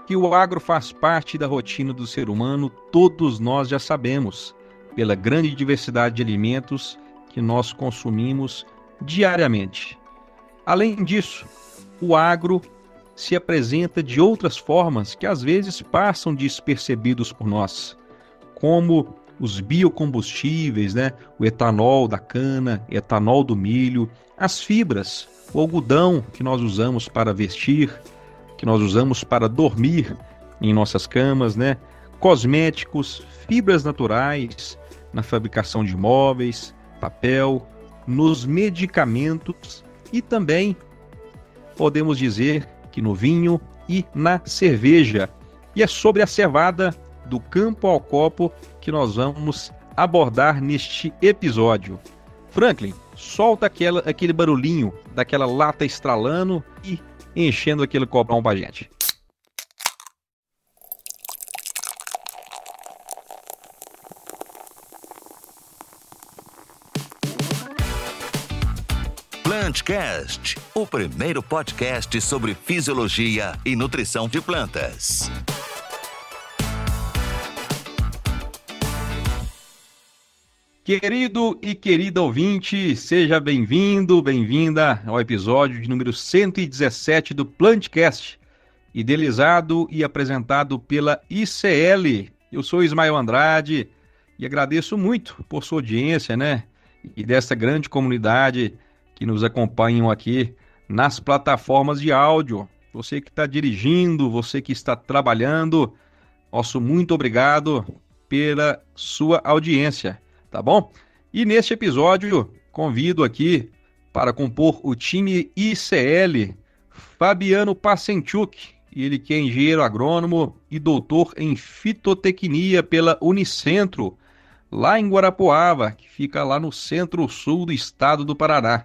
Que o agro faz parte da rotina do ser humano, todos nós já sabemos, pela grande diversidade de alimentos que nós consumimos diariamente. Além disso, o agro se apresenta de outras formas que às vezes passam despercebidos por nós, como os biocombustíveis, né? O etanol da cana, etanol do milho, as fibras, o algodão que nós usamos para vestir, que nós usamos para dormir em nossas camas, né? Cosméticos, fibras naturais na fabricação de móveis, papel, nos medicamentos e também podemos dizer que no vinho e na cerveja. E é sobre a cevada do campo ao copo que nós vamos abordar neste episódio. Franklin, solta aquele barulhinho daquela lata estralando e enchendo aquele copão pra gente. Plantcast, o primeiro podcast sobre fisiologia e nutrição de plantas. Querido e querida ouvinte, seja bem-vindo, bem-vinda ao episódio de número 117 do Plantcast, idealizado e apresentado pela ICL. Eu sou Ismael Andrade e agradeço muito por sua audiência, né? E dessa grande comunidade que nos acompanham aqui nas plataformas de áudio. Você que está dirigindo, você que está trabalhando, nosso muito obrigado pela sua audiência. Tá bom? E neste episódio, convido aqui para compor o time ICL, Fabiano Passenchuk, ele que é engenheiro agrônomo e doutor em fitotecnia pela Unicentro, lá em Guarapuava, que fica lá no centro-sul do estado do Paraná.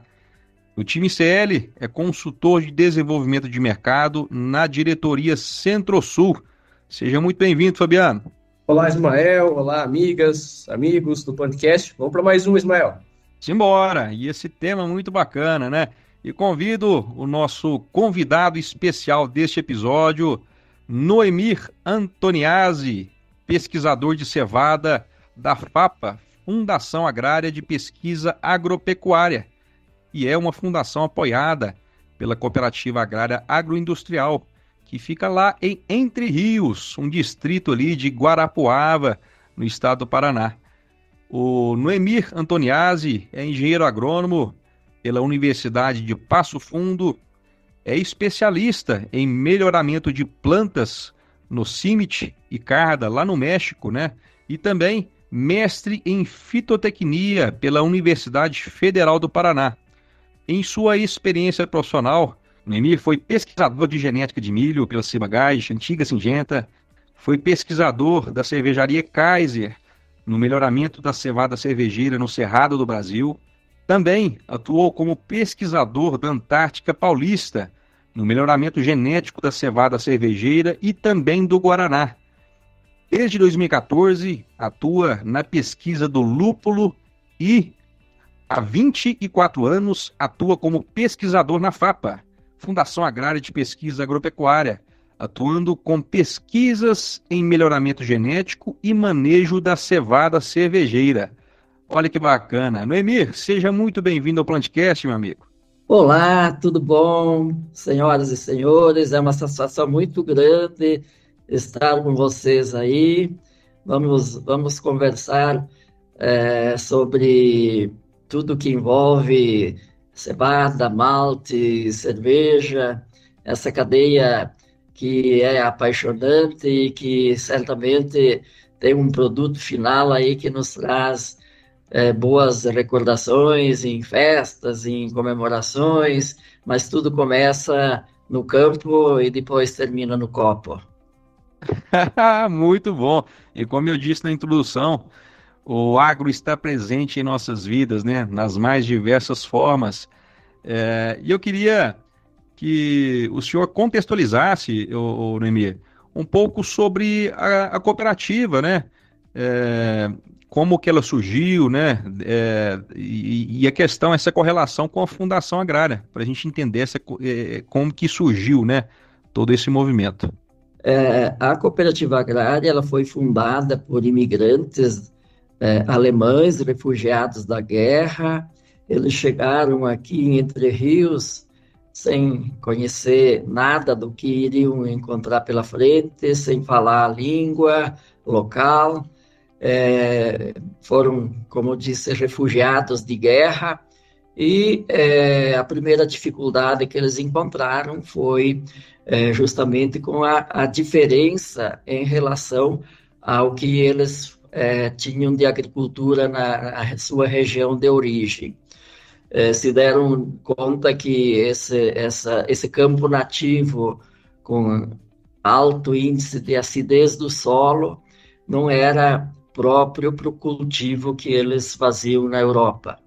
O time ICL é consultor de desenvolvimento de mercado na diretoria Centro-Sul. Seja muito bem-vindo, Fabiano. Olá, Ismael. Olá, amigas, amigos do podcast. Vamos para mais um, Ismael. Simbora! E esse tema é muito bacana, né? E convido o nosso convidado especial deste episódio, Noemir Antoniazzi, pesquisador de cevada da FAPA, Fundação Agrária de Pesquisa Agropecuária, e é uma fundação apoiada pela Cooperativa Agrária Agroindustrial, que fica lá em Entre Rios, um distrito ali de Guarapuava, no estado do Paraná. O Noemir Antoniazzi é engenheiro agrônomo pela Universidade de Passo Fundo, é especialista em melhoramento de plantas no CIMMYT e CARDA, lá no México, né? E também mestre em fitotecnia pela Universidade Federal do Paraná. Em sua experiência profissional, Noemir foi pesquisador de genética de milho pela Ciba-Geigy, antiga Syngenta, foi pesquisador da cervejaria Kaiser, no melhoramento da cevada cervejeira no Cerrado do Brasil. Também atuou como pesquisador da Antártica Paulista, no melhoramento genético da cevada cervejeira e também do Guaraná. Desde 2014, atua na pesquisa do lúpulo e, há 24 anos, atua como pesquisador na FAPA, Fundação Agrária de Pesquisa Agropecuária, atuando com pesquisas em melhoramento genético e manejo da cevada cervejeira. Olha que bacana. Noemir, seja muito bem-vindo ao Plantcast, meu amigo. Olá, tudo bom? Senhoras e senhores, é uma satisfação muito grande estar com vocês aí. Vamos conversar sobre tudo que envolve cevada, malte, cerveja, essa cadeia que é apaixonante e que certamente tem um produto final aí que nos traz boas recordações em festas, em comemorações, mas tudo começa no campo e depois termina no copo. Muito bom. E como eu disse na introdução, o agro está presente em nossas vidas, né? Nas mais diversas formas. E eu queria que o senhor contextualizasse, Noemir, um pouco sobre a cooperativa, né? Como que ela surgiu, né? E a questão, essa correlação com a Fundação Agrária, para a gente entender como que surgiu, né? Todo esse movimento. A cooperativa agrária ela foi fundada por imigrantes alemães, refugiados da guerra. Eles chegaram aqui em Entre Rios sem conhecer nada do que iriam encontrar pela frente, sem falar a língua local. Foram, como eu disse, refugiados de guerra. E a primeira dificuldade que eles encontraram foi justamente com a diferença em relação ao que eles tinham de agricultura na sua região de origem. Se deram conta que esse campo nativo com alto índice de acidez do solo não era próprio para o cultivo que eles faziam na Europa.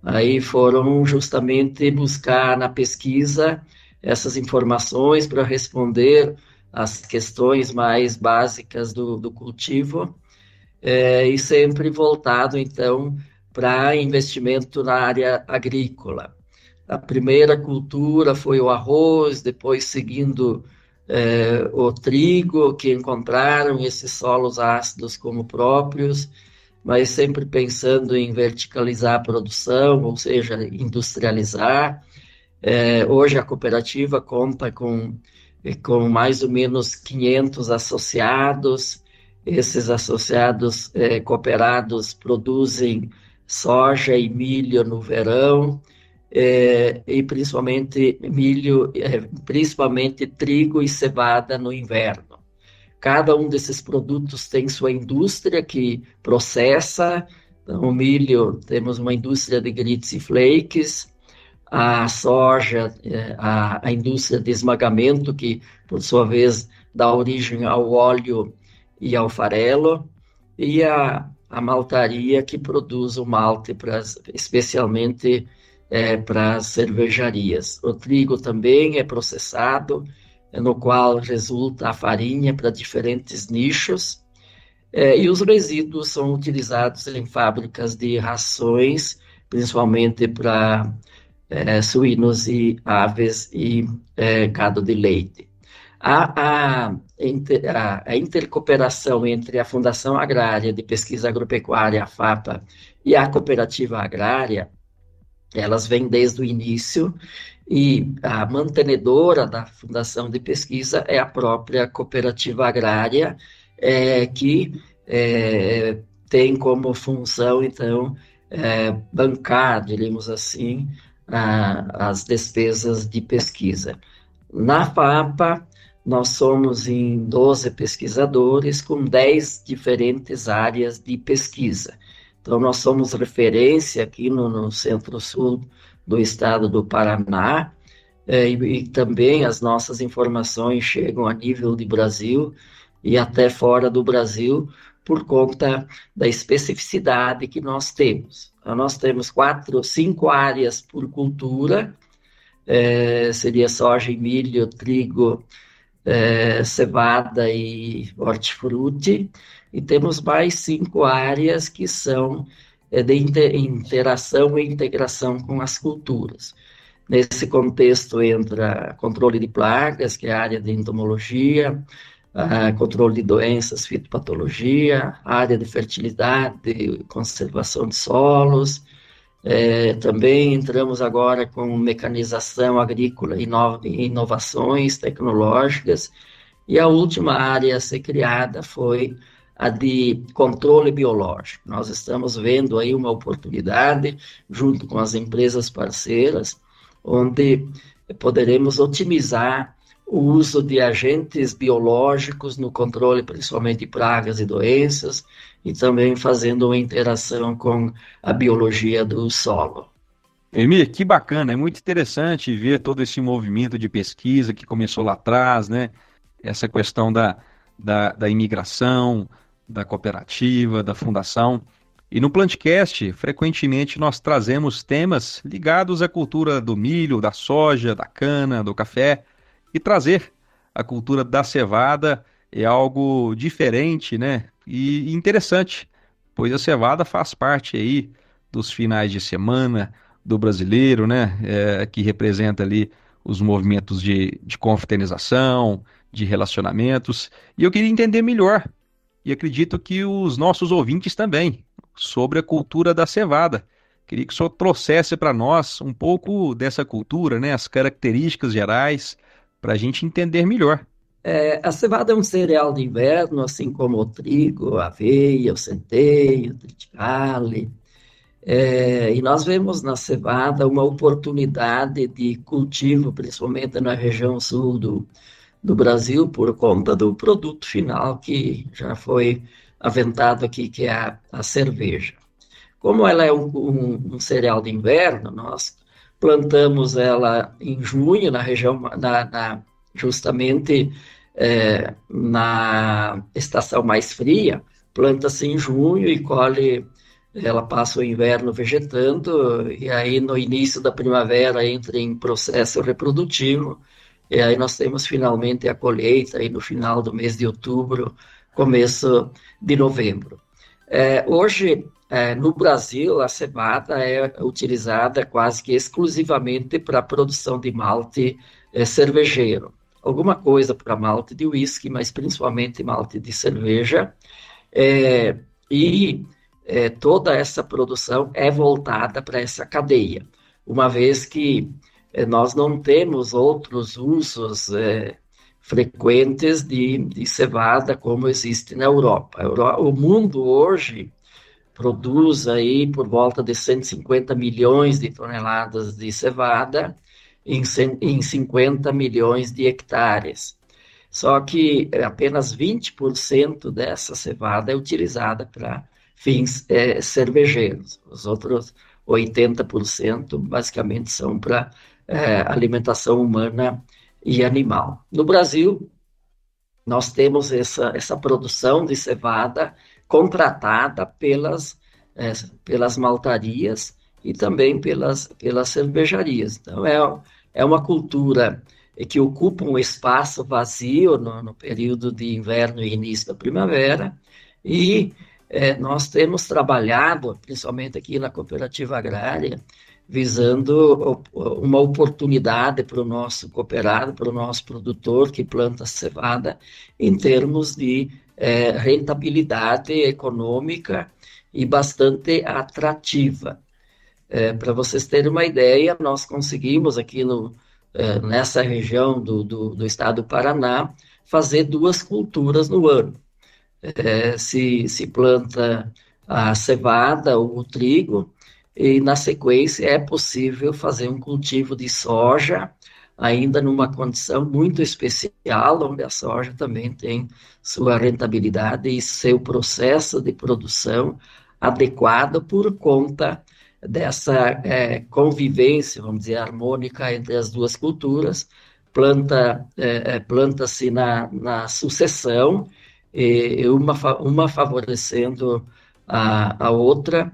Aí foram justamente buscar na pesquisa essas informações para responder às questões mais básicas do cultivo, e sempre voltado, então, para investimento na área agrícola. A primeira cultura foi o arroz, depois seguindo o trigo, que encontraram esses solos ácidos como próprios, mas sempre pensando em verticalizar a produção, ou seja, industrializar. Hoje a cooperativa conta com mais ou menos 500 associados. Esses associados cooperados produzem soja e milho no verão, e principalmente milho, principalmente trigo e cevada no inverno. Cada um desses produtos tem sua indústria que processa. Então, o milho, temos uma indústria de grits e flakes. A soja, a indústria de esmagamento, que, por sua vez, dá origem ao óleo e ao farelo. E a maltaria, que produz o malte, especialmente para as cervejarias. O trigo também é processado, no qual resulta a farinha para diferentes nichos, e os resíduos são utilizados em fábricas de rações, principalmente para suínos e aves e gado de leite. A intercooperação entre a Fundação Agrária de Pesquisa Agropecuária, a FAPA, e a Cooperativa Agrária, elas vêm desde o início, e a mantenedora da Fundação de Pesquisa é a própria Cooperativa Agrária, que tem como função, então, bancar, diríamos assim, as despesas de pesquisa. Na FAPA, nós somos em 12 pesquisadores com 10 diferentes áreas de pesquisa. Então, nós somos referência aqui no Centro-Sul do estado do Paraná, e também as nossas informações chegam a nível de Brasil e até fora do Brasil, por conta da especificidade que nós temos. Então, nós temos 5 áreas por cultura, seria soja e milho, trigo, cevada e hortifruti, e temos mais 5 áreas que são de interação e integração com as culturas. Nesse contexto entra controle de pragas, que é a área de entomologia, controle de doenças, fitopatologia, área de fertilidade, conservação de solos. Também entramos agora com mecanização agrícola e inovações tecnológicas. E a última área a ser criada foi a de controle biológico. Nós estamos vendo aí uma oportunidade, junto com as empresas parceiras, onde poderemos otimizar o uso de agentes biológicos no controle, principalmente de pragas e doenças, e também fazendo uma interação com a biologia do solo. Emir, que bacana, é muito interessante ver todo esse movimento de pesquisa que começou lá atrás, né? Essa questão da imigração, da cooperativa, da fundação. E no Plantcast, frequentemente nós trazemos temas ligados à cultura do milho, da soja, da cana, do café, e trazer a cultura da cevada é algo diferente, né? E interessante, pois a cevada faz parte aí dos finais de semana do brasileiro, né? Que representa ali os movimentos de confraternização, de relacionamentos. E eu queria entender melhor, e acredito que os nossos ouvintes também, sobre a cultura da cevada. Queria que o senhor trouxesse para nós um pouco dessa cultura, né, as características gerais, para a gente entender melhor. A cevada é um cereal de inverno, assim como o trigo, a aveia, o centeio, o triticale. E nós vemos na cevada uma oportunidade de cultivo, principalmente na região sul do Brasil, por conta do produto final que já foi aventado aqui, que é a cerveja. Como ela é um cereal de inverno, nós plantamos ela em junho, na região, justamente na estação mais fria, planta-se em junho e colhe, ela passa o inverno vegetando, e aí no início da primavera entra em processo reprodutivo, e aí nós temos finalmente a colheita aí no final do mês de outubro, começo de novembro. Hoje, no Brasil, a cevada é utilizada quase que exclusivamente para a produção de malte cervejeiro. Alguma coisa para malte de uísque, mas principalmente malte de cerveja. Toda essa produção é voltada para essa cadeia, uma vez que nós não temos outros usos frequentes de cevada como existe na Europa. O mundo hoje produz aí por volta de 150 milhões de toneladas de cevada em 50 milhões de hectares. Só que apenas 20% dessa cevada é utilizada para fins cervejeiros. Os outros 80% basicamente são para alimentação humana e animal. No Brasil, nós temos essa produção de cevada contratada pelas maltarias e também pelas cervejarias. Então, é uma cultura que ocupa um espaço vazio no período de inverno e início da primavera, e nós temos trabalhado, principalmente aqui na cooperativa agrária, visando uma oportunidade para o nosso cooperado, para o nosso produtor que planta cevada, em termos de rentabilidade econômica e bastante atrativa. Para vocês terem uma ideia, nós conseguimos aqui nessa região do estado do Paraná fazer 2 culturas no ano. Se planta a cevada ou o trigo, e na sequência é possível fazer um cultivo de soja, ainda numa condição muito especial, onde a soja também tem sua rentabilidade e seu processo de produção adequado por conta dessa convivência, vamos dizer, harmônica entre as 2 culturas. Planta-se na sucessão, uma favorecendo a outra,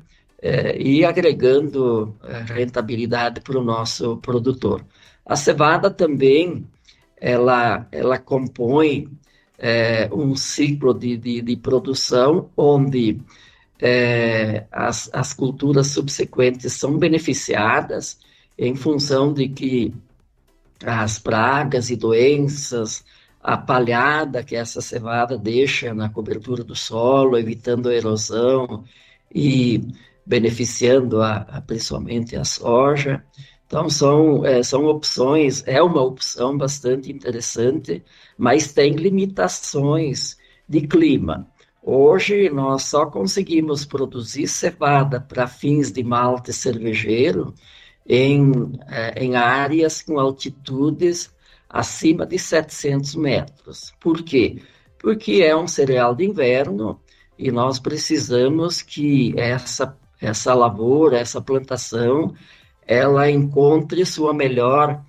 e agregando rentabilidade para o nosso produtor. A cevada também, ela compõe um ciclo de produção onde as culturas subsequentes são beneficiadas em função de que as pragas e doenças, a palhada que essa cevada deixa na cobertura do solo, evitando a erosão e beneficiando principalmente a soja. Então, são opções, é uma opção bastante interessante, mas tem limitações de clima. Hoje, nós só conseguimos produzir cevada para fins de malte cervejeiro em áreas com altitudes acima de 700 metros. Por quê? Porque é um cereal de inverno e nós precisamos que essa lavoura, essa plantação, ela encontre sua melhor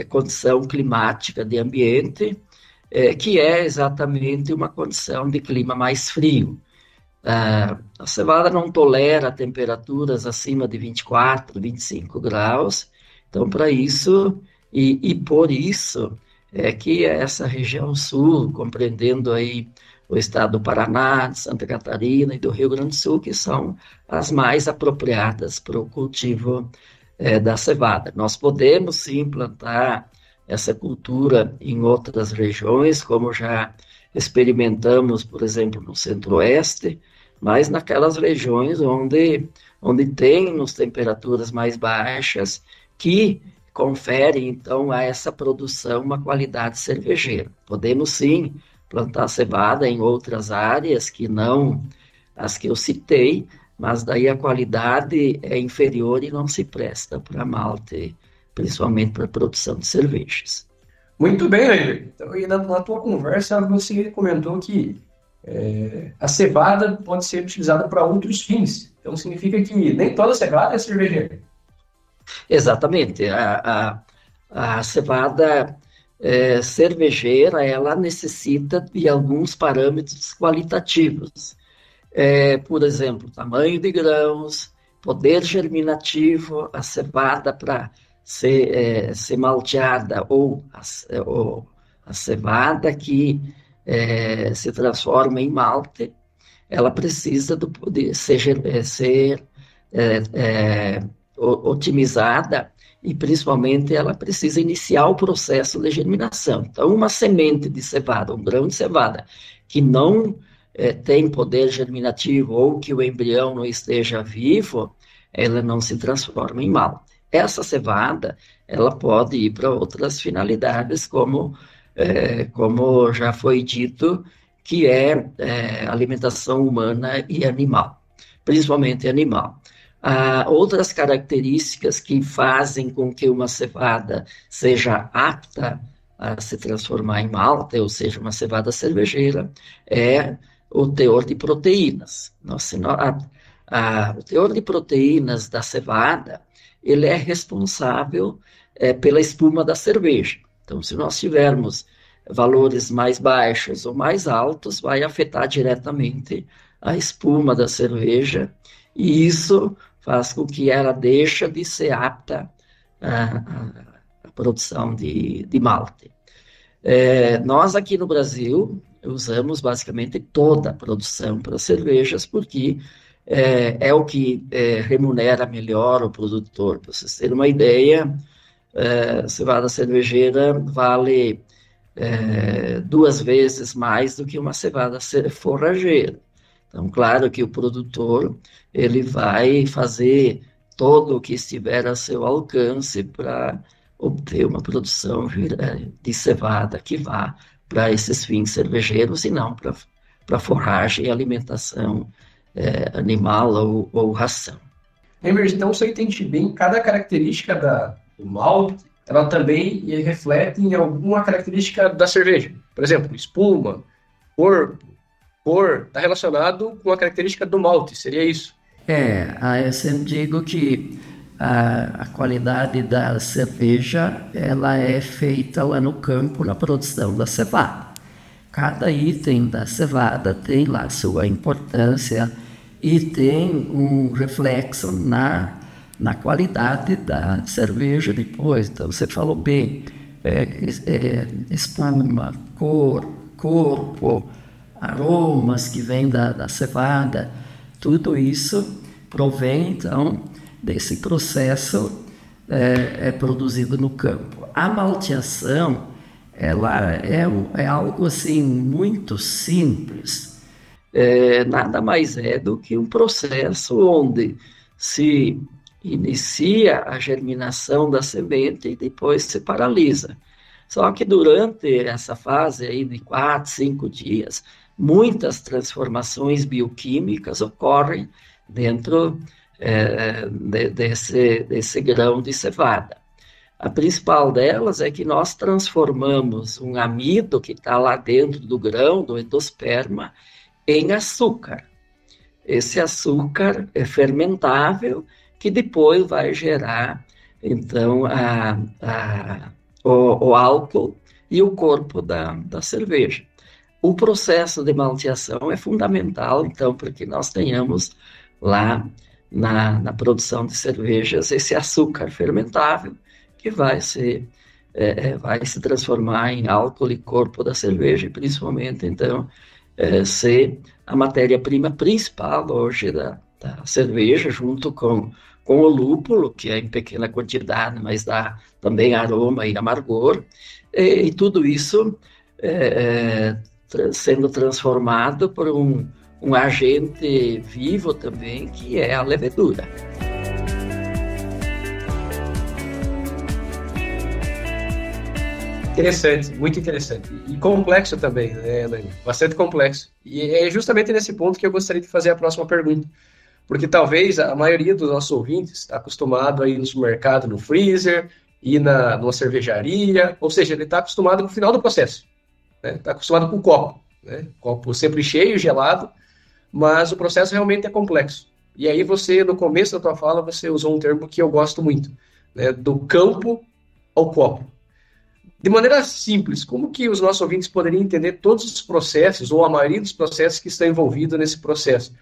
condição climática de ambiente, que é exatamente uma condição de clima mais frio. A cevada não tolera temperaturas acima de 24, 25 graus, então para isso, e por isso, que essa região sul, compreendendo aí o estado do Paraná, de Santa Catarina e do Rio Grande do Sul, que são as mais apropriadas para o cultivo da cevada. Nós podemos sim plantar essa cultura em outras regiões, como já experimentamos, por exemplo, no Centro-Oeste, mas naquelas regiões onde tem as temperaturas mais baixas, que confere, então, a essa produção uma qualidade cervejeira. Podemos, sim, plantar cevada em outras áreas que não as que eu citei, mas daí a qualidade é inferior e não se presta para malte, principalmente para a produção de cervejas. Muito bem, Heitor. Então, e na tua conversa, você comentou que a cevada pode ser utilizada para outros fins. Então, significa que nem toda cevada é cervejeira. Exatamente. A cevada cervejeira, ela necessita de alguns parâmetros qualitativos. Por exemplo, tamanho de grãos, poder germinativo, a cevada para ser malteada ou a cevada que se transforma em malte, ela precisa de ser otimizada e, principalmente, ela precisa iniciar o processo de germinação. Então, uma semente de cevada, um grão de cevada, que não tem poder germinativo ou que o embrião não esteja vivo, ela não se transforma em malte. Essa cevada, ela pode ir para outras finalidades, como já foi dito, que é alimentação humana e animal, principalmente animal. Outras características que fazem com que uma cevada seja apta a se transformar em malte, ou seja, uma cevada cervejeira, é o teor de proteínas. O teor de proteínas da cevada, ele é responsável pela espuma da cerveja. Então, se nós tivermos valores mais baixos ou mais altos, vai afetar diretamente a espuma da cerveja, e isso faz com que ela deixe de ser apta à produção de malte. Nós aqui no Brasil usamos basicamente toda a produção para cervejas, porque é o que remunera melhor o produtor. Para vocês terem uma ideia, cevada cervejeira vale 2 vezes mais do que uma cevada forrageira. Então, claro que o produtor ele vai fazer todo o que estiver a seu alcance para obter uma produção de cevada que vá para esses fins cervejeiros e não para forragem e alimentação animal ou ração. Emerson, então você entende bem cada característica do malte, ela também reflete em alguma característica da cerveja. Por exemplo, espuma, corpo, cor, está relacionado com a característica do malte, seria isso? Eu sempre digo que a qualidade da cerveja, ela é feita lá no campo, na produção da cevada. Cada item da cevada tem lá sua importância e tem um reflexo na qualidade da cerveja depois. Então, você falou bem, espuma, cor, corpo, aromas que vêm da cevada, tudo isso provém, então, desse processo produzido no campo. A malteação, ela é algo assim muito simples, nada mais é do que um processo onde se inicia a germinação da semente e depois se paralisa. Só que durante essa fase aí de 4, 5 dias, muitas transformações bioquímicas ocorrem dentro desse grão de cevada. A principal delas é que nós transformamos um amido que está lá dentro do grão, do endosperma, em açúcar. Esse açúcar é fermentável, que depois vai gerar, então, o álcool e o corpo da cerveja. O processo de malteação é fundamental, então, para que nós tenhamos lá na produção de cervejas esse açúcar fermentável que vai se transformar em álcool e corpo da cerveja, e principalmente, então, ser a matéria-prima principal hoje da cerveja, junto com com o lúpulo, que é em pequena quantidade, mas dá também aroma e amargor, e tudo isso sendo transformado por um agente vivo também, que é a levedura. Interessante, muito interessante. E complexo também, né, Elaine? Bastante complexo. E é justamente nesse ponto que eu gostaria de fazer a próxima pergunta. Porque talvez a maioria dos nossos ouvintes está acostumado a ir no supermercado, no freezer, ir numa cervejaria, ou seja, ele está acostumado com o final do processo. Está acostumado com o copo. Né? Copo sempre cheio, gelado, mas o processo realmente é complexo. E aí você, no começo da tua fala, você usou um termo que eu gosto muito, né? Do campo ao copo. De maneira simples, como que os nossos ouvintes poderiam entender todos os processos, ou a maioria dos processos que estão envolvidos nesse processo?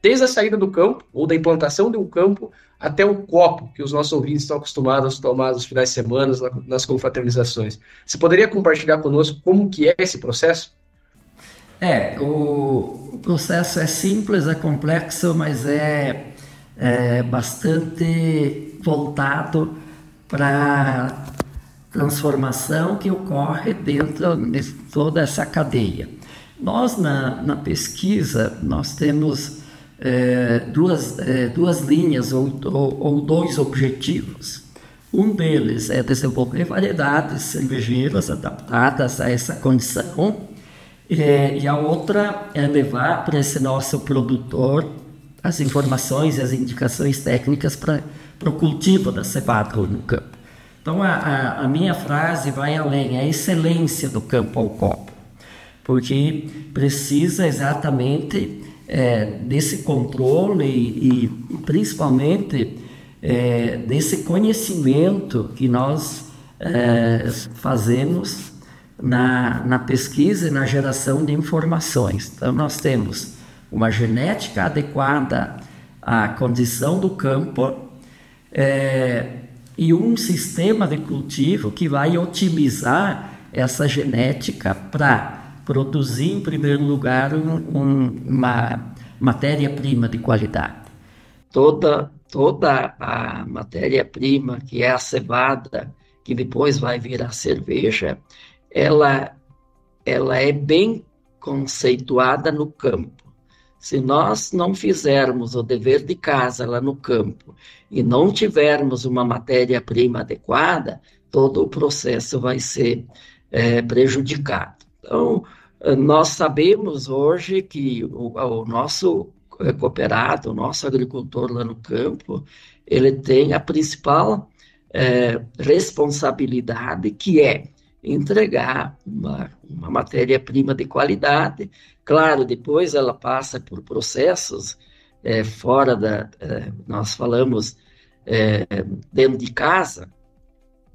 Desde a saída do campo, ou da implantação de um campo, até o copo, que os nossos ouvintes estão acostumados a tomar nos finais de semana, nas confraternizações. Você poderia compartilhar conosco como que é esse processo? O processo é simples, é complexo, mas é bastante voltado para transformação que ocorre dentro de toda essa cadeia. Nós, na pesquisa, nós temos duas linhas ou dois objetivos. Um deles é desenvolver variedades cervejeiras adaptadas a essa condição, e a outra é levar para esse nosso produtor as informações e as indicações técnicas para o cultivo da cevada no campo. Então, a minha frase vai além, é a excelência do campo ao copo, porque precisa exatamente desse controle e principalmente desse conhecimento que nós fazemos na pesquisa e na geração de informações. Então, nós temos uma genética adequada à condição do campo e um sistema de cultivo que vai otimizar essa genética para produzir, em primeiro lugar, uma matéria-prima de qualidade. Toda a matéria-prima, que é a cevada, que depois vai virar cerveja, ela é bem conceituada no campo. Se nós não fizermos o dever de casa lá no campo e não tivermos uma matéria-prima adequada, todo o processo vai ser prejudicado. Então, nós sabemos hoje que o nosso cooperado, o nosso agricultor lá no campo, ele tem a principal responsabilidade, que é entregar uma matéria-prima de qualidade. Claro, depois ela passa por processos nós falamos dentro de casa,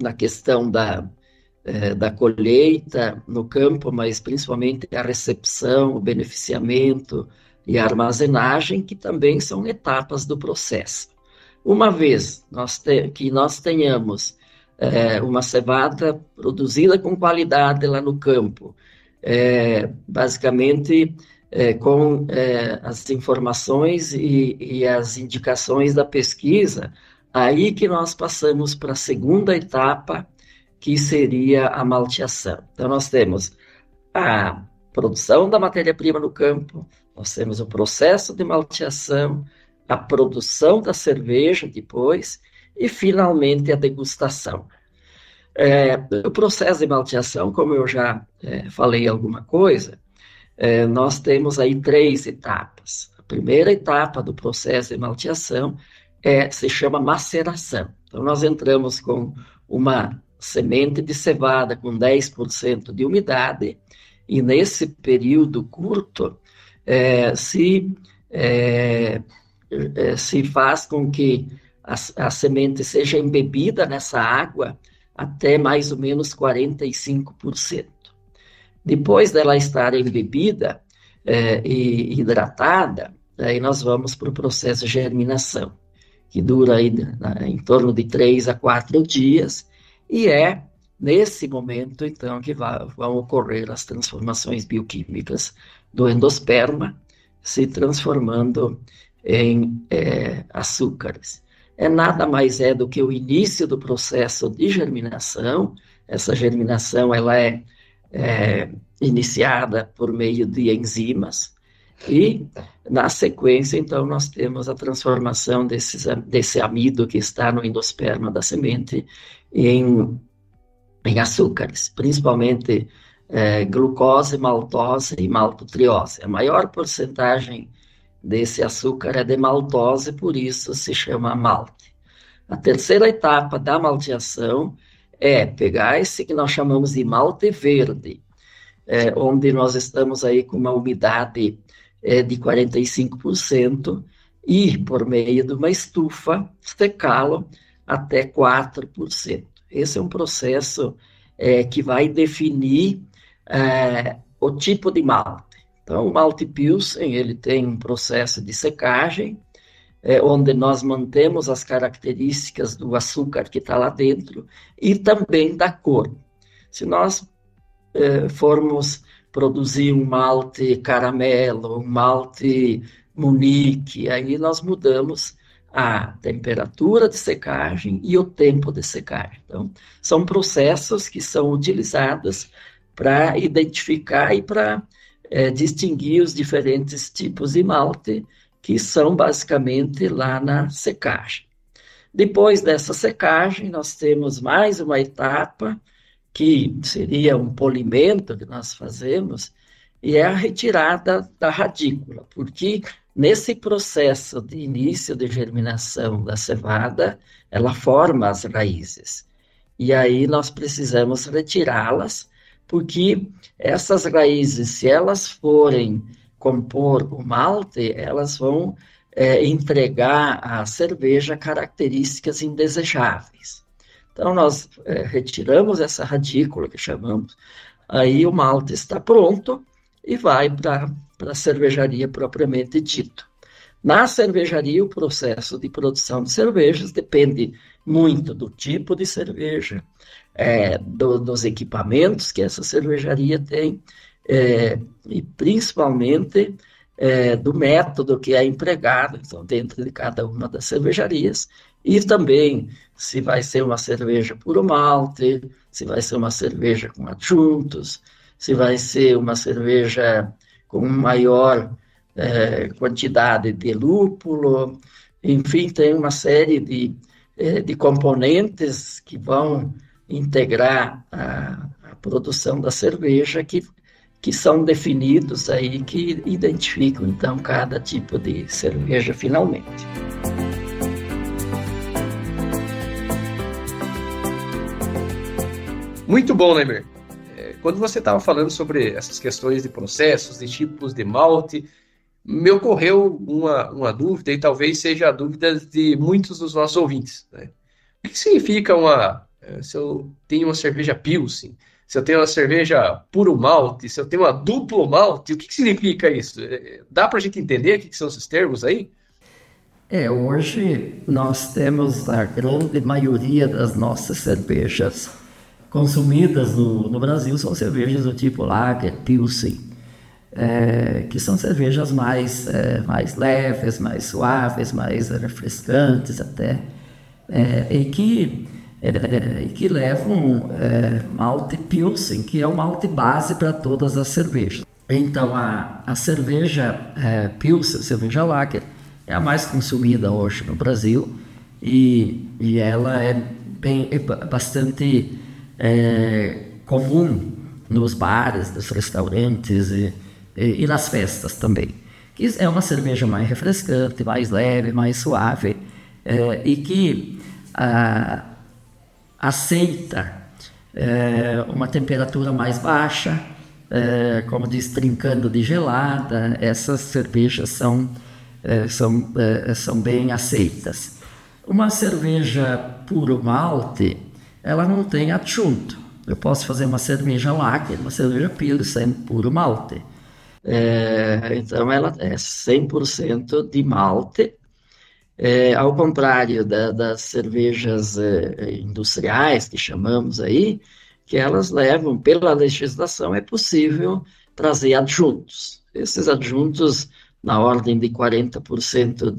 na questão da colheita no campo, mas principalmente a recepção, o beneficiamento e a armazenagem, que também são etapas do processo. Uma vez que nós tenhamos uma cevada produzida com qualidade lá no campo, basicamente com as informações e as indicações da pesquisa, aí que nós passamos para a segunda etapa, que seria a malteação. Então, nós temos a produção da matéria-prima no campo, nós temos o processo de malteação, a produção da cerveja depois, e, finalmente, a degustação. O processo de malteação, como eu já falei alguma coisa, nós temos aí 3 etapas. A primeira etapa do processo de malteação se chama maceração. Então, nós entramos com uma semente de cevada com 10% de umidade, e nesse período curto se faz com que a semente seja embebida nessa água até mais ou menos 45%. Depois dela estar embebida e hidratada, aí nós vamos para o processo de germinação, que dura aí, em torno de 3 a 4 dias, e é nesse momento, então, que vão ocorrer as transformações bioquímicas do endosperma, se transformando em açúcares. nada mais do que o início do processo de germinação. Essa germinação ela é iniciada por meio de enzimas e, na sequência, então, nós temos a transformação desse amido que está no endosperma da semente em açúcares, principalmente glucose, maltose e maltotriose. A maior porcentagem desse açúcar é de maltose, por isso se chama malte. A terceira etapa da malteação é pegar esse que nós chamamos de malte verde, onde nós estamos aí com uma umidade de 45% e, por meio de uma estufa, secá-lo até 4%. Esse é um processo que vai definir o tipo de malte. Então, o malte Pilsen, ele tem um processo de secagem, onde nós mantemos as características do açúcar que está lá dentro e também da cor. Se nós formos produzir um malte caramelo, um malte Munique, aí nós mudamos a temperatura de secagem e o tempo de secagem. Então, são processos que são utilizados para identificar e para distinguir os diferentes tipos de malte, que são basicamente lá na secagem. Depois dessa secagem, nós temos mais uma etapa, que seria um polimento que nós fazemos, e é a retirada da radícula, porque nesse processo de início de germinação da cevada, ela forma as raízes. E aí nós precisamos retirá-las, porque essas raízes, se elas forem compor o malte, elas vão entregar à cerveja características indesejáveis. Então, nós retiramos essa radícula, que chamamos, aí o malte está pronto e vai para a cervejaria propriamente dito. Na cervejaria, o processo de produção de cervejas depende muito do tipo de cerveja, dos equipamentos que essa cervejaria tem, e principalmente do método que é empregado, então, dentro de cada uma das cervejarias, e também se vai ser uma cerveja puro malte, se vai ser uma cerveja com adjuntos, se vai ser uma cerveja com maior quantidade de lúpulo, enfim, tem uma série de componentes que vão integrar a produção da cerveja que são definidos aí, que identificam, então, cada tipo de cerveja finalmente. Muito bom, Neymar. Quando você estava falando sobre essas questões de processos, de tipos de malte, me ocorreu uma dúvida, e talvez seja a dúvida de muitos dos nossos ouvintes, né? O que significa se eu tenho uma cerveja Pilsen, se eu tenho uma cerveja puro malte, se eu tenho uma duplo malte, o que significa isso? Dá para a gente entender o que são esses termos aí? Hoje nós temos a grande maioria das nossas cervejas consumidas no Brasil são cervejas do tipo Lager, Pilsen, que são cervejas mais leves, mais suaves, mais refrescantes até, e que levam malte Pilsen, que é o malte base para todas as cervejas. Então, a cerveja Pilsen, cerveja Lager, é a mais consumida hoje no Brasil, e ela é bastante comum nos bares, nos restaurantes e nas festas também. Que é uma cerveja mais refrescante, mais leve, mais suave, e que aceita uma temperatura mais baixa, como diz, trincando de gelada. Essas cervejas são bem aceitas. Uma cerveja puro malte, ela não tem adjunto. Eu posso fazer uma cerveja Lager, uma cerveja Pilsen puro malte. Então ela é 100% de malte, ao contrário das cervejas industriais, que chamamos aí, que elas levam, pela legislação, é possível trazer adjuntos. Esses adjuntos na ordem de 40%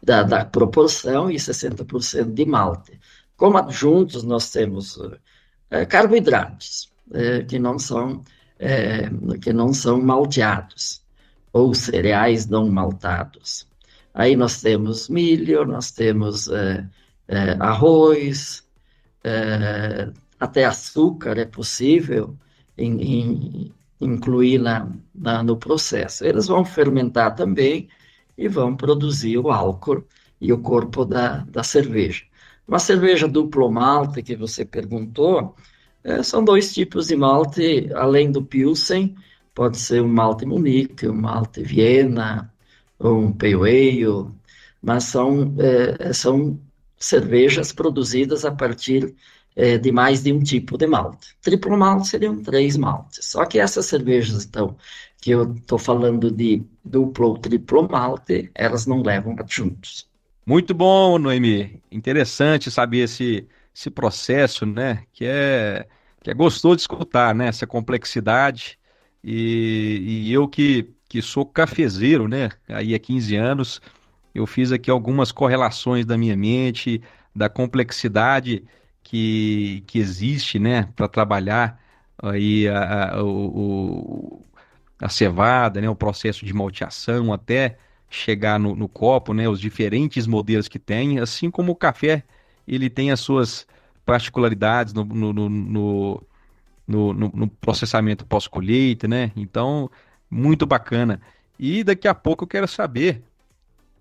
da proporção e 60% de malte. Como adjuntos, nós temos carboidratos, que não são malteados, ou cereais não maltados. Aí nós temos milho, nós temos arroz, até açúcar é possível incluir no processo. Eles vão fermentar também e vão produzir o álcool e o corpo da cerveja. Uma cerveja duplo malte, que você perguntou, são dois tipos de malte, além do Pilsen, pode ser um malte Munique, um malte Viena, ou um Pale Ale, mas são cervejas produzidas a partir de mais de um tipo de malte. Triplo malte seriam 3 maltes. Só que essas cervejas, então, que eu estou falando de duplo ou triplo malte, elas não levam adjuntos. Muito bom, Noemi. Interessante saber esse processo, né? Que é gostoso de escutar, né? Essa complexidade. E eu que sou cafezeiro, né? Aí há 15 anos, eu fiz aqui algumas correlações da minha mente, da complexidade que existe, né? Para trabalhar aí a cevada, né? O processo de malteação até chegar no copo, né? Os diferentes modelos que tem, assim como o café, ele tem as suas particularidades no processamento pós-colheita, né? Então, muito bacana. E daqui a pouco eu quero saber,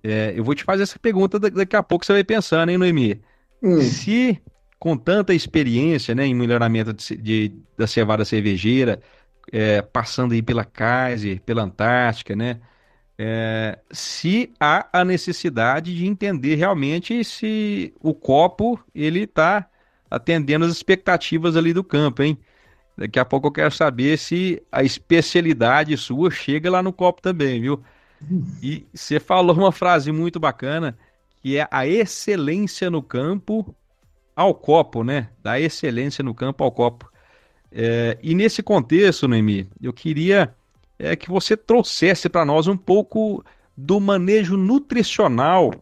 eu vou te fazer essa pergunta, daqui a pouco você vai pensando, hein, Noemi? Se com tanta experiência, né, em melhoramento da cevada cervejeira, passando aí pela Kaiser, pela Antártica, né? Se há a necessidade de entender realmente se o copo ele está atendendo as expectativas ali do campo, hein? Daqui a pouco eu quero saber se a especialidade sua chega lá no copo também, viu? E você falou uma frase muito bacana, que é a excelência no campo ao copo, né? Da excelência no campo ao copo. E nesse contexto, Noemi, eu queria que você trouxesse para nós um pouco do manejo nutricional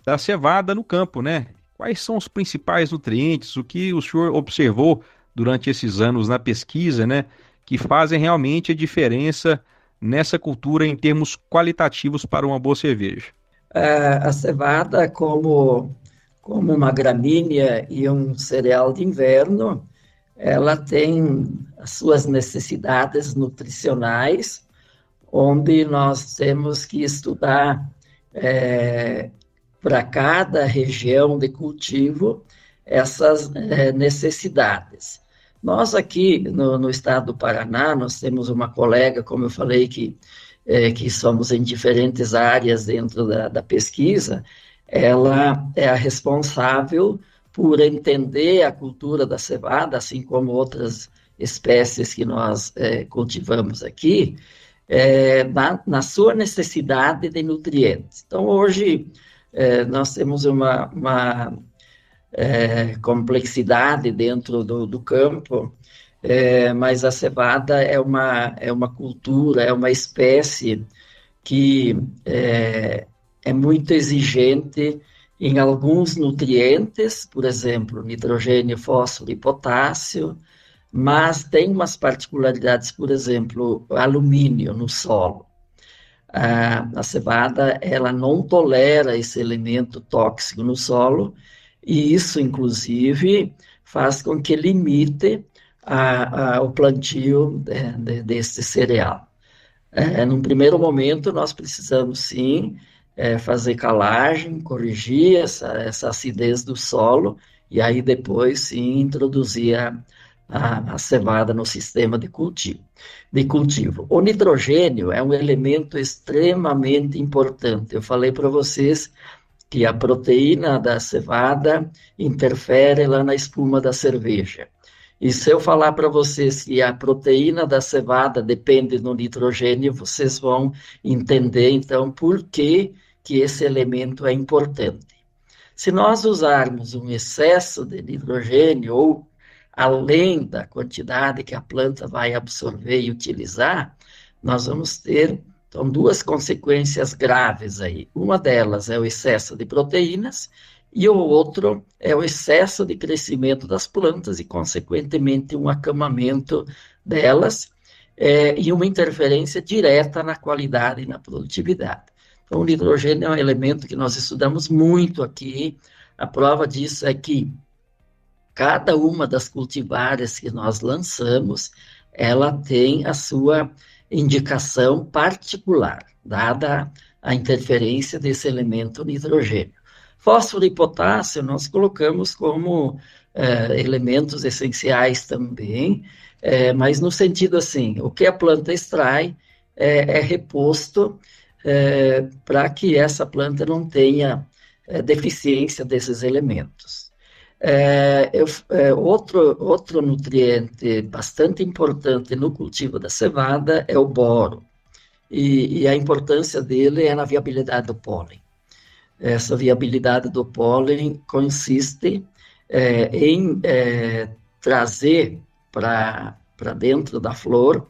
da cevada no campo, né? Quais são os principais nutrientes, o que o senhor observou durante esses anos na pesquisa, né? Que fazem realmente a diferença nessa cultura em termos qualitativos para uma boa cerveja. A cevada, como uma gramínea e um cereal de inverno, ela tem as suas necessidades nutricionais, onde nós temos que estudar para cada região de cultivo essas necessidades. Nós aqui no estado do Paraná, nós temos uma colega, como eu falei, que somos em diferentes áreas dentro da pesquisa. Ela é a responsável por entender a cultura da cevada, assim como outras espécies que nós cultivamos aqui, na sua necessidade de nutrientes. Então, hoje, nós temos uma complexidade dentro do campo, mas a cevada é uma cultura, é uma espécie que é muito exigente em alguns nutrientes, por exemplo, nitrogênio, fósforo e potássio, mas tem umas particularidades, por exemplo, alumínio no solo. A cevada, ela não tolera esse elemento tóxico no solo, e isso, inclusive, faz com que limite o plantio desse cereal. Num primeiro momento, nós precisamos, sim, fazer calagem, corrigir essa acidez do solo, e aí depois, sim, introduzir a cevada no sistema de cultivo. O nitrogênio é um elemento extremamente importante. Eu falei para vocês que a proteína da cevada interfere lá na espuma da cerveja. E se eu falar para vocês que a proteína da cevada depende do nitrogênio, vocês vão entender, então, por que esse elemento é importante. Se nós usarmos um excesso de nitrogênio, ou além da quantidade que a planta vai absorver e utilizar, nós vamos ter Então, duas consequências graves aí. Uma delas é o excesso de proteínas e o outro é o excesso de crescimento das plantas e, consequentemente, um acamamento delas e uma interferência direta na qualidade e na produtividade. Então, o nitrogênio é um elemento que nós estudamos muito aqui. A prova disso é que cada uma das cultivares que nós lançamos, ela tem a sua indicação particular, dada a interferência desse elemento nitrogênio. Fósforo e potássio nós colocamos como elementos essenciais também, mas no sentido assim, o que a planta extrai é reposto para que essa planta não tenha deficiência desses elementos. Outro nutriente bastante importante no cultivo da cevada é o boro, e a importância dele é na viabilidade do pólen. Essa viabilidade do pólen consiste em trazer para dentro da flor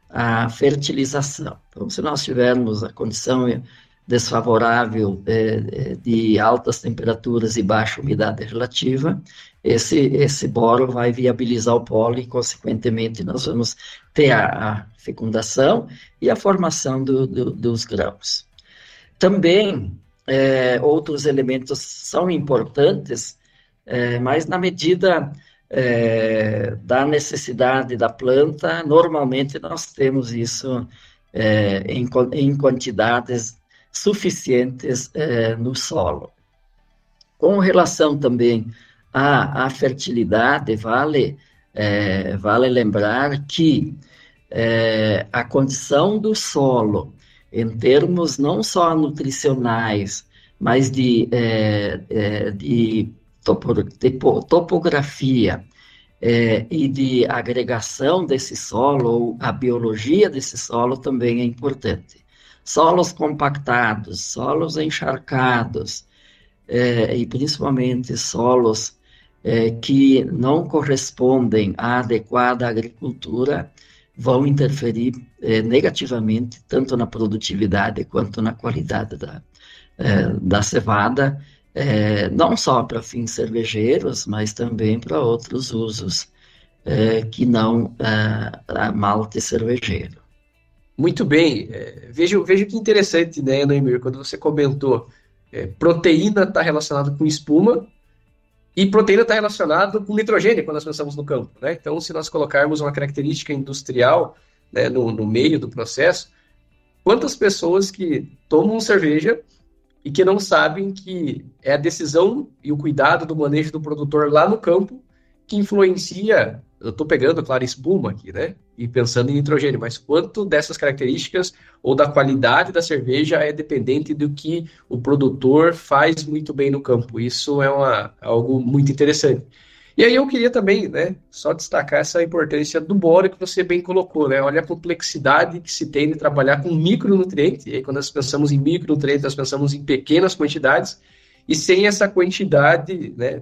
a fertilização. Então, se nós tivermos a condição desfavorável de altas temperaturas e baixa umidade relativa, esse boro vai viabilizar o pólen e, consequentemente, nós vamos ter a fecundação e a formação dos grãos. Também, outros elementos são importantes, mas na medida da necessidade da planta, normalmente nós temos isso em quantidades suficientes no solo. Com relação também à fertilidade, vale lembrar que a condição do solo, em termos não só nutricionais, mas de topografia e de agregação desse solo, ou a biologia desse solo também é importante. Solos compactados, solos encharcados, e principalmente solos que não correspondem à adequada agricultura, vão interferir negativamente, tanto na produtividade quanto na qualidade da cevada, não só para fins cervejeiros, mas também para outros usos que não a malte cervejeiro. Muito bem. Veja que interessante, né, Noemir, quando você comentou proteína está relacionada com espuma e proteína está relacionada com nitrogênio quando nós pensamos no campo, né? Então, se nós colocarmos uma característica industrial, né, no meio do processo, quantas pessoas que tomam cerveja e que não sabem que é a decisão e o cuidado do manejo do produtor lá no campo que influencia. Eu estou pegando, claro, espuma aqui, né? E pensando em nitrogênio, mas quanto dessas características ou da qualidade da cerveja é dependente do que o produtor faz muito bem no campo. Isso é algo muito interessante. E aí eu queria também, né, só destacar essa importância do boro que você bem colocou, né? Olha a complexidade que se tem de trabalhar com micronutrientes. E aí quando nós pensamos em micronutrientes, nós pensamos em pequenas quantidades, e sem essa quantidade, né,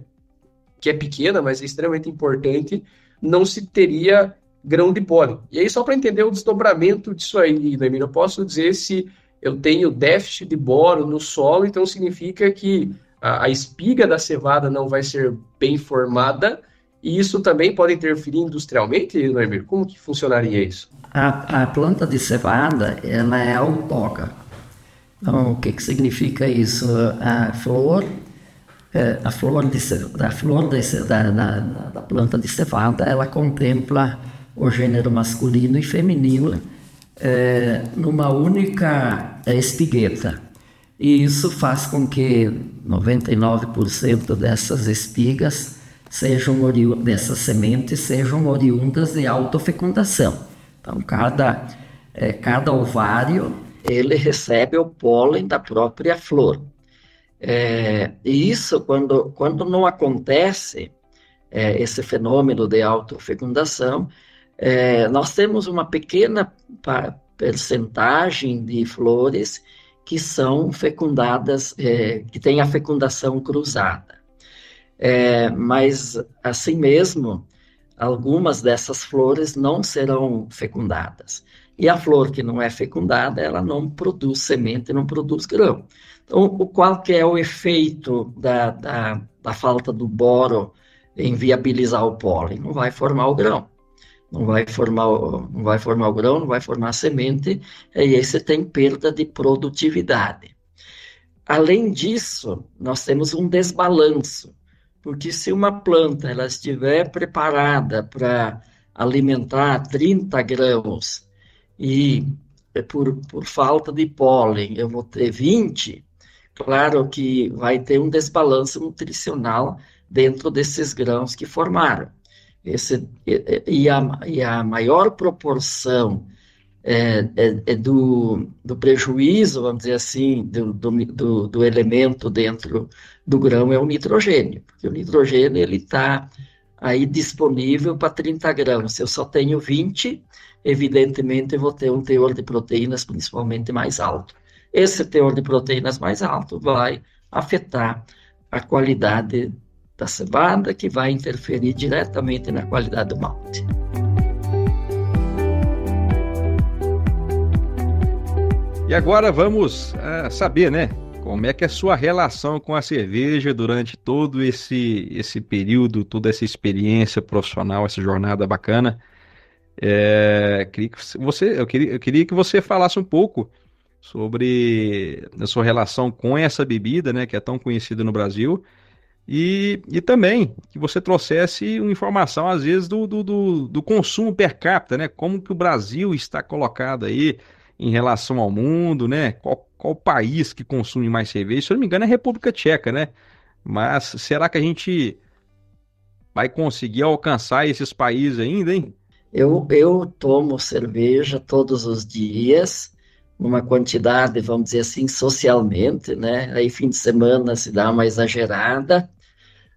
que é pequena, mas é extremamente importante, não se teria grão de pólen. E aí, só para entender o desdobramento disso aí, Noemir, eu posso dizer se eu tenho déficit de boro no solo, então significa que a espiga da cevada não vai ser bem formada, e isso também pode interferir industrialmente, Noemir? Como que funcionaria isso? A planta de cevada, ela é autógrafa. Então, o que significa isso? A flor da planta de cevada, ela contempla o gênero masculino e feminino numa única espigueta. E isso faz com que 99% dessas espigas dessas sementes sejam oriundas de autofecundação. Então, cada ovário, ele recebe o pólen da própria flor. E isso, quando não acontece esse fenômeno de autofecundação, nós temos uma pequena percentagem de flores que são fecundadas, que têm a fecundação cruzada. Mas, assim mesmo, algumas dessas flores não serão fecundadas. E a flor que não é fecundada, ela não produz semente, não produz grão. Então, qual que é o efeito da falta do boro em viabilizar o pólen? Não vai formar o grão. Não vai formar o grão, não vai formar a semente, e aí você tem perda de produtividade. Além disso, nós temos um desbalanço, porque se uma planta ela estiver preparada para alimentar 30 grãos e por falta de pólen eu vou ter 20, claro que vai ter um desbalanço nutricional dentro desses grãos que formaram. E a maior proporção do prejuízo, vamos dizer assim, do elemento dentro do grão é o nitrogênio, porque o nitrogênio ele está aí disponível para 30 grãos. Se eu só tenho 20, evidentemente eu vou ter um teor de proteínas principalmente mais alto. Esse teor de proteínas mais alto vai afetar a qualidade da cevada, que vai interferir diretamente na qualidade do malte. E agora vamos saber, né, como é que é a sua relação com a cerveja durante todo esse período, toda essa experiência profissional, essa jornada bacana. Eu queria que você falasse um pouco sobre a sua relação com essa bebida, né, que é tão conhecida no Brasil, e também que você trouxesse uma informação, às vezes, do consumo per capita, né, como que o Brasil está colocado aí em relação ao mundo, né, qual país que consome mais cerveja. Se eu não me engano é a República Tcheca, né, mas será que a gente vai conseguir alcançar esses países ainda, hein? Eu tomo cerveja todos os dias, numa quantidade, vamos dizer assim, socialmente, né? Aí fim de semana se dá uma exagerada,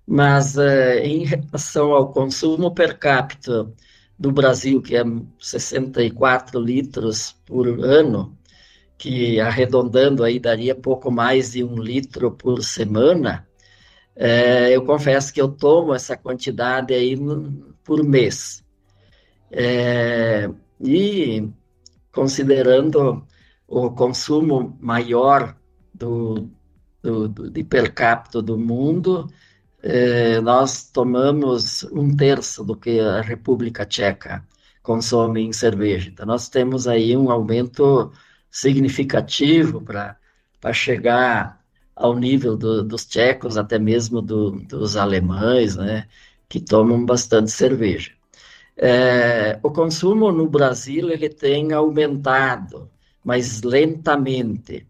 mas em relação ao consumo per capita do Brasil, que é 64 litros por ano, que arredondando aí daria pouco mais de 1 litro por semana, eu confesso que eu tomo essa quantidade aí por mês. E considerando o consumo maior de per capita do mundo, nós tomamos 1/3 do que a República Tcheca consome em cerveja. Então, nós temos aí um aumento significativo para chegar ao nível dos tchecos, até mesmo dos alemães, né, que tomam bastante cerveja. O consumo no Brasil ele tem aumentado, mas lentamente.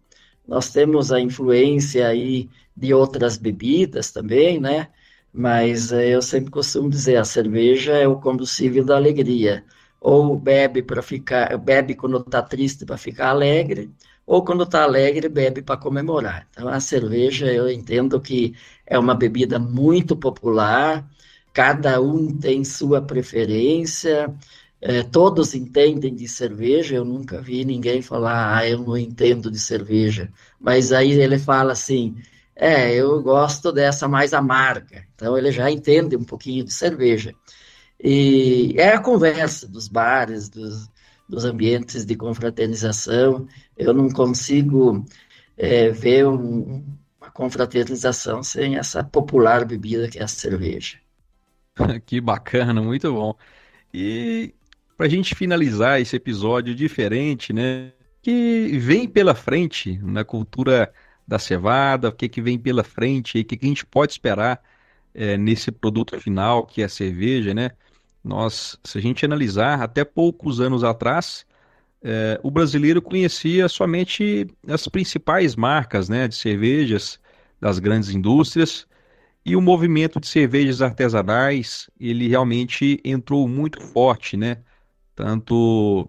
Nós temos a influência aí de outras bebidas também, né? Mas eu sempre costumo dizer, a cerveja é o combustível da alegria. Ou bebe quando está triste para ficar alegre, ou quando está alegre bebe para comemorar. Então a cerveja eu entendo que é uma bebida muito popular. Cada um tem sua preferência, todos entendem de cerveja, eu nunca vi ninguém falar, eu não entendo de cerveja, mas aí ele fala assim, eu gosto dessa mais amarga, então ele já entende um pouquinho de cerveja. E é a conversa dos bares, dos ambientes de confraternização, eu não consigo ver uma confraternização sem essa popular bebida que é a cerveja. Que bacana, muito bom. E para a gente finalizar esse episódio diferente, né? Que vem pela frente na cultura da cevada, o que vem pela frente, o que a gente pode esperar nesse produto final, que é a cerveja, né? Se a gente analisar, até poucos anos atrás, o brasileiro conhecia somente as principais marcas, né, de cervejas das grandes indústrias. E o movimento de cervejas artesanais, ele realmente entrou muito forte, né? Tanto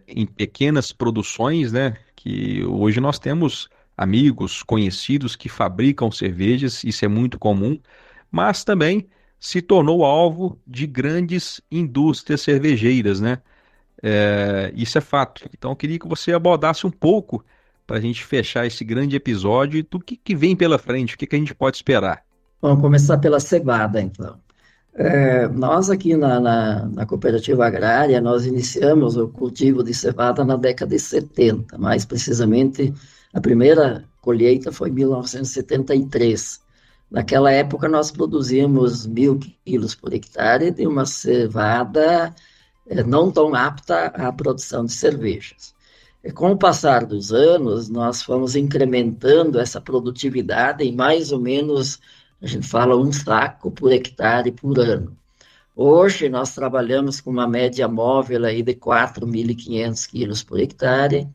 em pequenas produções, né? Que hoje nós temos amigos, conhecidos que fabricam cervejas, isso é muito comum, mas também se tornou alvo de grandes indústrias cervejeiras, né? Isso é fato. Então eu queria que você abordasse um pouco para a gente fechar esse grande episódio do que vem pela frente, o que a gente pode esperar. Vamos começar pela cevada, então. Nós aqui na cooperativa agrária, nós iniciamos o cultivo de cevada na década de 70, mais precisamente a primeira colheita foi em 1973. Naquela época nós produzimos 1.000 quilos por hectare de uma cevada não tão apta à produção de cervejas. E com o passar dos anos, nós fomos incrementando essa produtividade em mais ou menos, a gente fala, 1 saco por hectare por ano. Hoje, nós trabalhamos com uma média móvel aí de 4.500 quilos por hectare.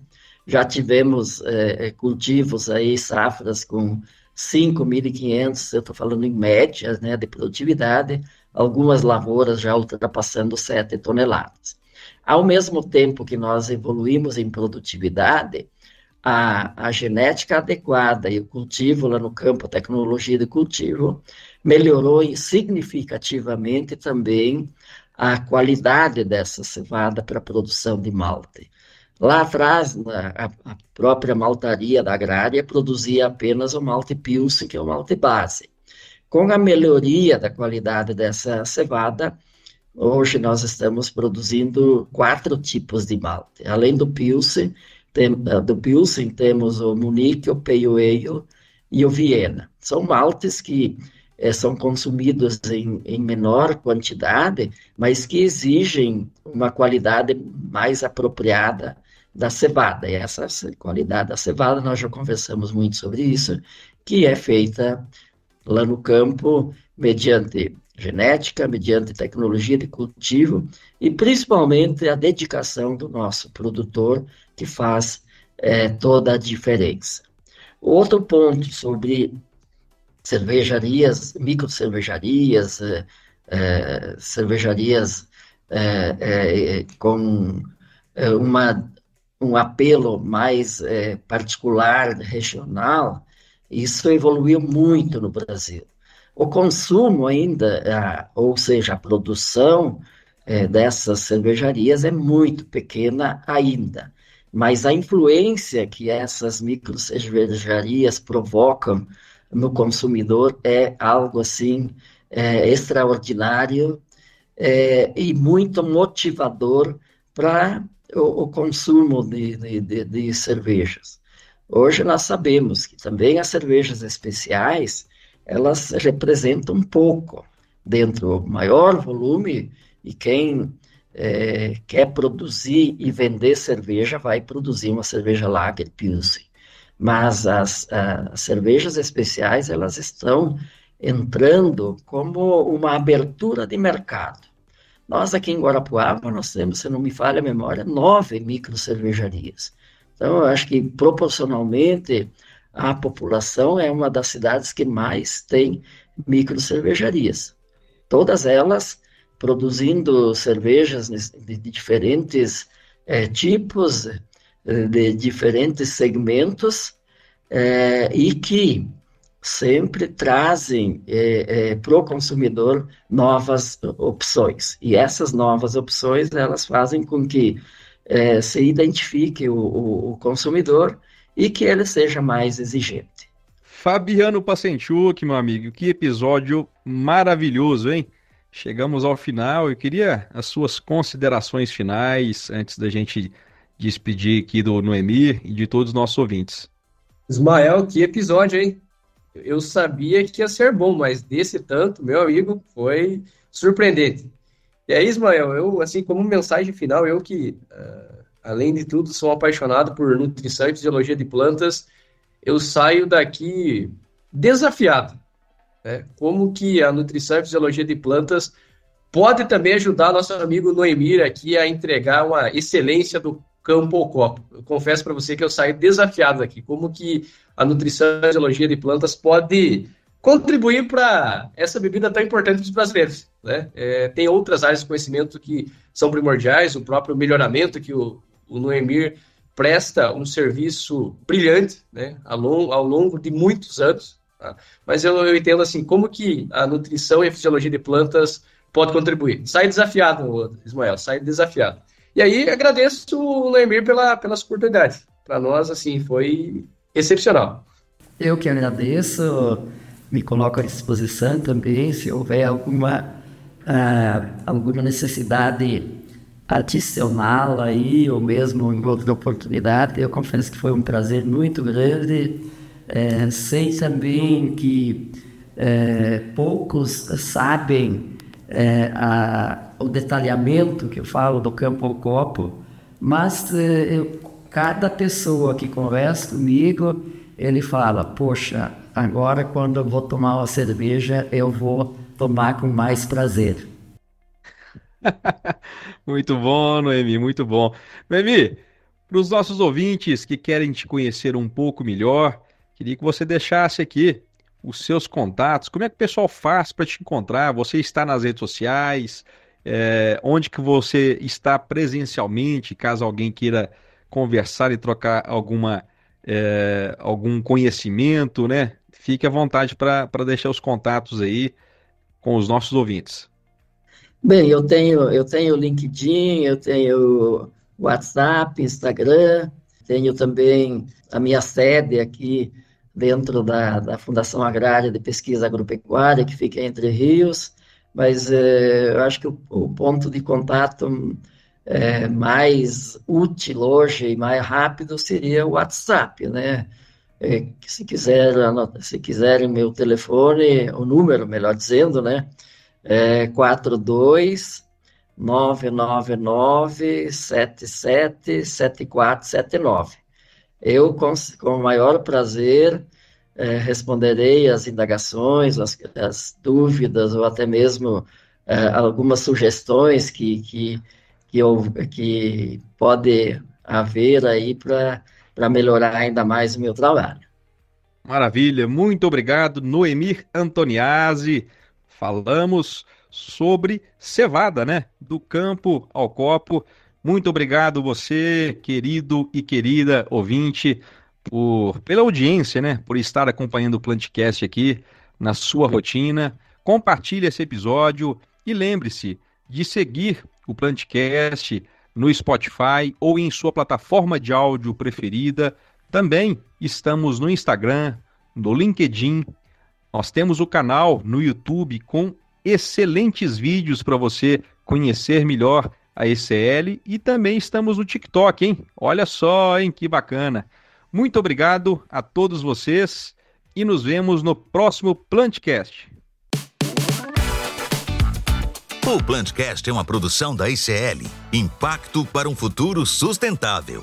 Já tivemos cultivos aí, safras com 5.500, eu estou falando em médias, né, de produtividade, algumas lavouras já ultrapassando 7 toneladas. Ao mesmo tempo que nós evoluímos em produtividade, a genética adequada e o cultivo lá no campo, a tecnologia de cultivo, melhorou significativamente também a qualidade dessa cevada para a produção de malte. Lá atrás, a própria maltaria da agrária produzia apenas o malte Pilsen, que é o malte base. Com a melhoria da qualidade dessa cevada, hoje nós estamos produzindo 4 tipos de malte. Além do Pilsen, temos o Munique, o Pale Ale e o Viena. São maltes que são consumidos em menor quantidade, mas que exigem uma qualidade mais apropriada da cevada. E essa qualidade da cevada, nós já conversamos muito sobre isso, que é feita lá no campo mediante genética, mediante tecnologia de cultivo e principalmente a dedicação do nosso produtor, que faz toda a diferença. Outro ponto sobre cervejarias, microcervejarias, cervejarias com um apelo mais particular, regional, isso evoluiu muito no Brasil. O consumo ainda, ou seja, a produção dessas cervejarias é muito pequena ainda, mas a influência que essas microcervejarias provocam no consumidor é algo assim extraordinário e muito motivador para o consumo de cervejas. Hoje nós sabemos que também as cervejas especiais, elas representam um pouco dentro do maior volume, e quem quer produzir e vender cerveja vai produzir uma cerveja Lager Pilsen. Mas as cervejas especiais, elas estão entrando como uma abertura de mercado. Nós aqui em Guarapuava, nós temos, se não me falha a memória, 9 microcervejarias. Então, eu acho que proporcionalmente a população é uma das cidades que mais tem microcervejarias. Todas elas produzindo cervejas de diferentes tipos, de diferentes segmentos, e que sempre trazem para o consumidor novas opções. E essas novas opções, elas fazem com que se identifique o consumidor e que ele seja mais exigente. Fabiano Pacentiuk, meu amigo, que episódio maravilhoso, hein? Chegamos ao final. Eu queria as suas considerações finais antes da gente despedir aqui do Noemir e de todos os nossos ouvintes. Ismael, que episódio, hein? Eu sabia que ia ser bom, mas desse tanto, meu amigo, foi surpreendente. E aí, Ismael, eu, assim, como mensagem final, eu que, além de tudo, sou apaixonado por nutrição e fisiologia de plantas, eu saio daqui desafiado, né? Como que a nutrição e fisiologia de plantas pode também ajudar nosso amigo Noemir aqui a entregar uma excelência do campo ao copo. Eu confesso para você que eu saio desafiado aqui. Como que a nutrição e fisiologia de plantas pode contribuir para essa bebida tão importante para os brasileiros, né? Tem outras áreas de conhecimento que são primordiais, o próprio melhoramento que o Noemir presta um serviço brilhante, né? Ao longo de muitos anos, tá? Mas eu entendo assim, como que a nutrição e a fisiologia de plantas pode contribuir. Sai desafiado, Ismael, sai desafiado. E aí, agradeço o Noemir pelas oportunidades. Para nós, assim, foi excepcional. Eu que agradeço, me coloco à disposição também, se houver alguma alguma necessidade adicional aí, ou mesmo em outra oportunidade. Eu confesso que foi um prazer muito grande. Sei também que poucos sabem o detalhamento que eu falo do campo ao copo, mas cada pessoa que conversa comigo, ele fala, poxa, agora quando eu vou tomar uma cerveja, eu vou tomar com mais prazer. Muito bom, Noemi, muito bom. Noemi, para os nossos ouvintes que querem te conhecer um pouco melhor, queria que você deixasse aqui os seus contatos. Como é que o pessoal faz para te encontrar? Você está nas redes sociais? Onde que você está presencialmente, caso alguém queira conversar e trocar algum conhecimento, né? Fique à vontade para deixar os contatos aí com os nossos ouvintes. Bem, eu tenho LinkedIn, eu tenho WhatsApp, Instagram, tenho também a minha sede aqui dentro da Fundação Agrária de Pesquisa Agropecuária, que fica em Entre Rios, mas eu acho que o ponto de contato mais útil hoje e mais rápido seria o WhatsApp, né? Que se quiserem meu telefone, o número, melhor dizendo, né? 42-999-777479. Eu, com o maior prazer, responderei as indagações, as dúvidas, ou até mesmo algumas sugestões que pode haver aí para melhorar ainda mais o meu trabalho. Maravilha, muito obrigado, Noemir Antoniazzi. Falamos sobre cevada, né? Do campo ao copo. Muito obrigado você, querido e querida ouvinte, pela audiência, né? Por estar acompanhando o Plantcast aqui na sua rotina. Compartilhe esse episódio e lembre-se de seguir o Plantcast no Spotify ou em sua plataforma de áudio preferida. Também estamos no Instagram, no LinkedIn. Nós temos o canal no YouTube com excelentes vídeos para você conhecer melhor a ECL e também estamos no TikTok, hein? Olha só, hein? Que bacana. Muito obrigado a todos vocês e nos vemos no próximo Plantcast. O Plantcast é uma produção da ECL, Impacto para um Futuro Sustentável.